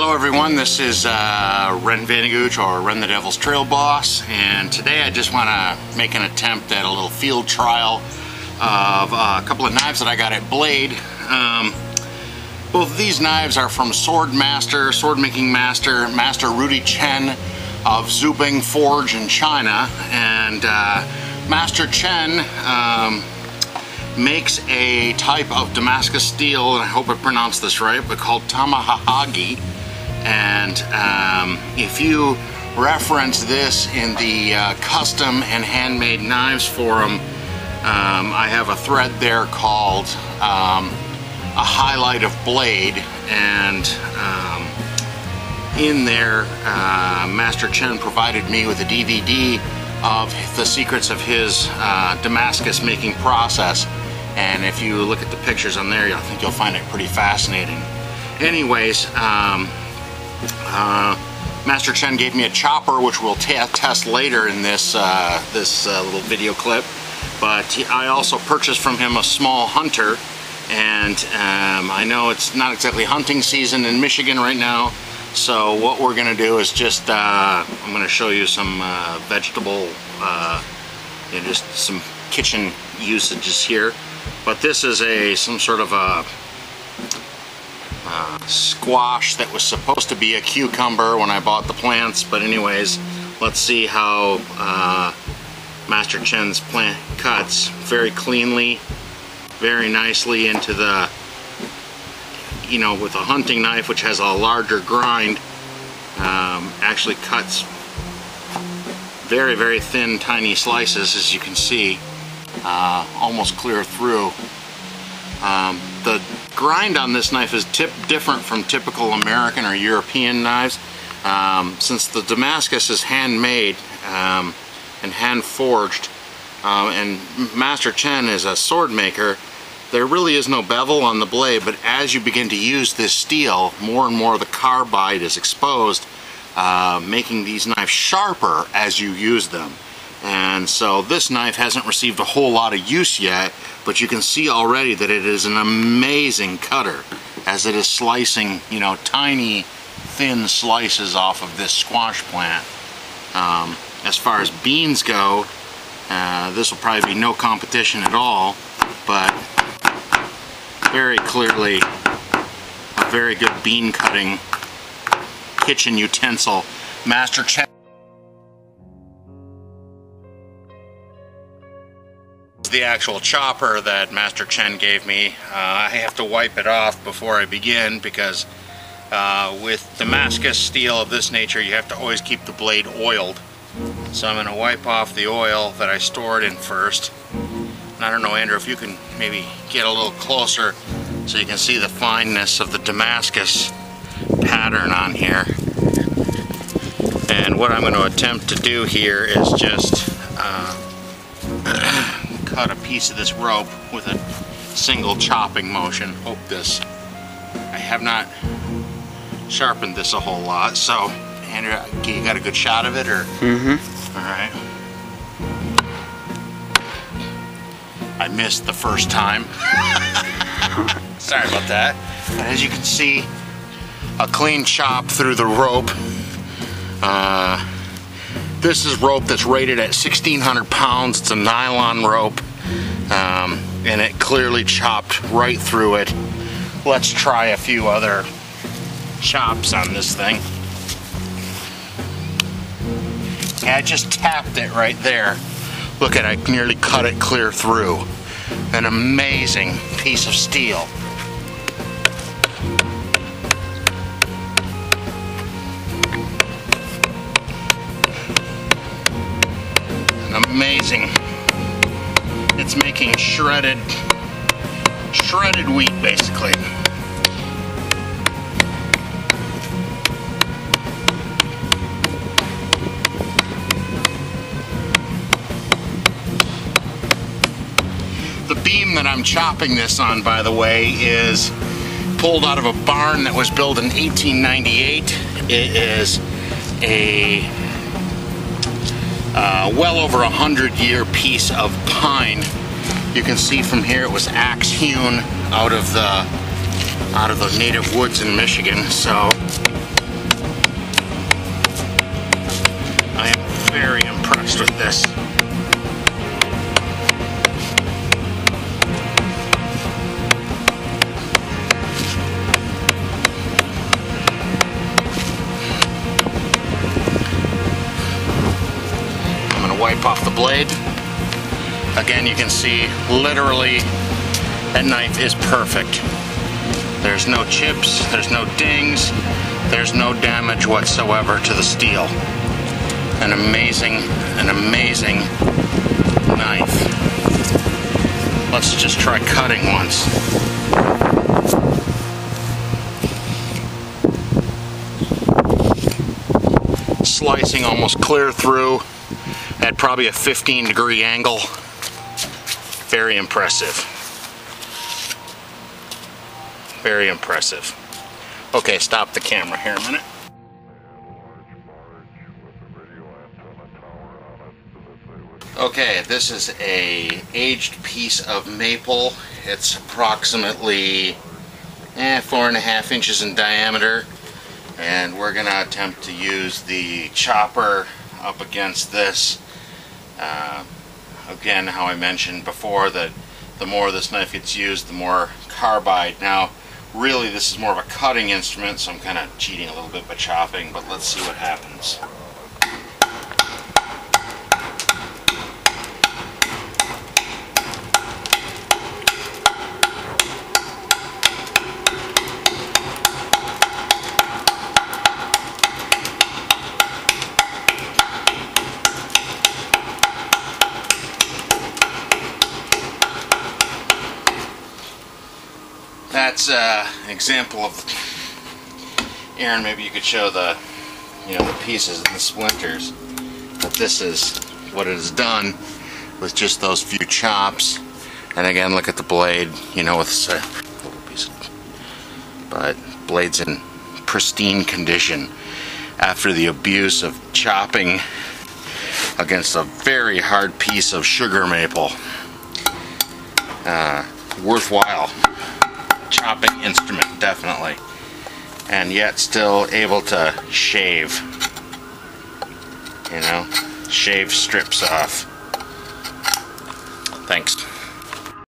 Hello everyone, this is Ren Vanagooch, or Ren the Devil's Trail Boss, and today I just want to make an attempt at a little field trial of a couple of knives that I got at Blade. Both of these knives are from sword making master Rudy Chen of Zubeng Forge in China, and Master Chen makes a type of Damascus steel, and I hope I pronounced this right, but called tamahahagi. And if you reference this in the custom and handmade knives forum, I have a thread there called a highlight of Blade, and in there Master Chen provided me with a DVD of the secrets of his Damascus making process, and if you look at the pictures on there, I think you'll find it pretty fascinating. Anyways, Master Chen gave me a chopper, which we'll test later in this little video clip, but I also purchased from him a small hunter, and I know it's not exactly hunting season in Michigan right now, so what we're going to do is just, I'm going to show you some vegetable, just some kitchen usages here. But this is some sort of a squash that was supposed to be a cucumber when I bought the plants. But anyways, let's see how Master Chen's plant cuts very cleanly, very nicely into the, with a hunting knife, which has a larger grind, actually cuts very, very thin, tiny slices, as you can see, almost clear through. The grind on this knife is different from typical American or European knives. Since the Damascus is handmade and hand forged, and Master Chen is a sword maker, there really is no bevel on the blade, but as you begin to use this steel, more and more of the carbide is exposed, making these knives sharper as you use them. And so this knife hasn't received a whole lot of use yet, but you can see already that it is an amazing cutter, as it is slicing, tiny, thin slices off of this squash plant. As far as beans go, this will probably be no competition at all, but very clearly a very good bean cutting kitchen utensil. Master Chen, the actual chopper that Master Chen gave me. I have to wipe it off before I begin, because with Damascus steel of this nature, you have to always keep the blade oiled. So I'm going to wipe off the oil that I stored in first. And I don't know, Andrew, if you can maybe get a little closer so you can see the fineness of the Damascus pattern on here. And what I'm going to attempt to do here is just cut a piece of this rope with a single chopping motion. I have not sharpened this a whole lot, so Andrew, you got a good shot of it, or? Mm-hmm. All right. I missed the first time. Sorry about that. But as you can see, a clean chop through the rope. This is rope that's rated at 1,600 pounds. It's a nylon rope, and it clearly chopped right through it. Let's try a few other chops on this thing. Yeah, I just tapped it right there. Look at it, I nearly cut it clear through. An amazing piece of steel. Amazing. It's making shredded wheat, basically. The beam that I'm chopping this on, by the way, is pulled out of a barn that was built in 1898. It is a well over 100-year piece of pine. You can see from here it was axe hewn out of the native woods in Michigan. So impressed with this. I'm gonna wipe off the blade. Again, you can see literally that knife is perfect. There's no chips, there's no dings, there's no damage whatsoever to the steel. An amazing knife. Let's just try cutting once. Slicing almost clear through at probably a 15-degree angle. Very impressive. Very impressive. Okay, stop the camera here a minute. Okay, this is a aged piece of maple. It's approximately 4.5 inches in diameter, and we're gonna attempt to use the chopper up against this. Again, how I mentioned before, that the more this knife gets used, the more carbide. Now, really, this is more of a cutting instrument, so I'm kind of cheating a little bit by chopping, but let's see what happens. That's an example of, Aaron, maybe you could show the, the pieces and the splinters. But this is what it has done with just those few chops. And again, look at the blade, with a little piece but blade's in pristine condition after the abuse of chopping against a very hard piece of sugar maple. Worthwhile chopping instrument, definitely, and yet still able to shave, shave strips off. Thanks.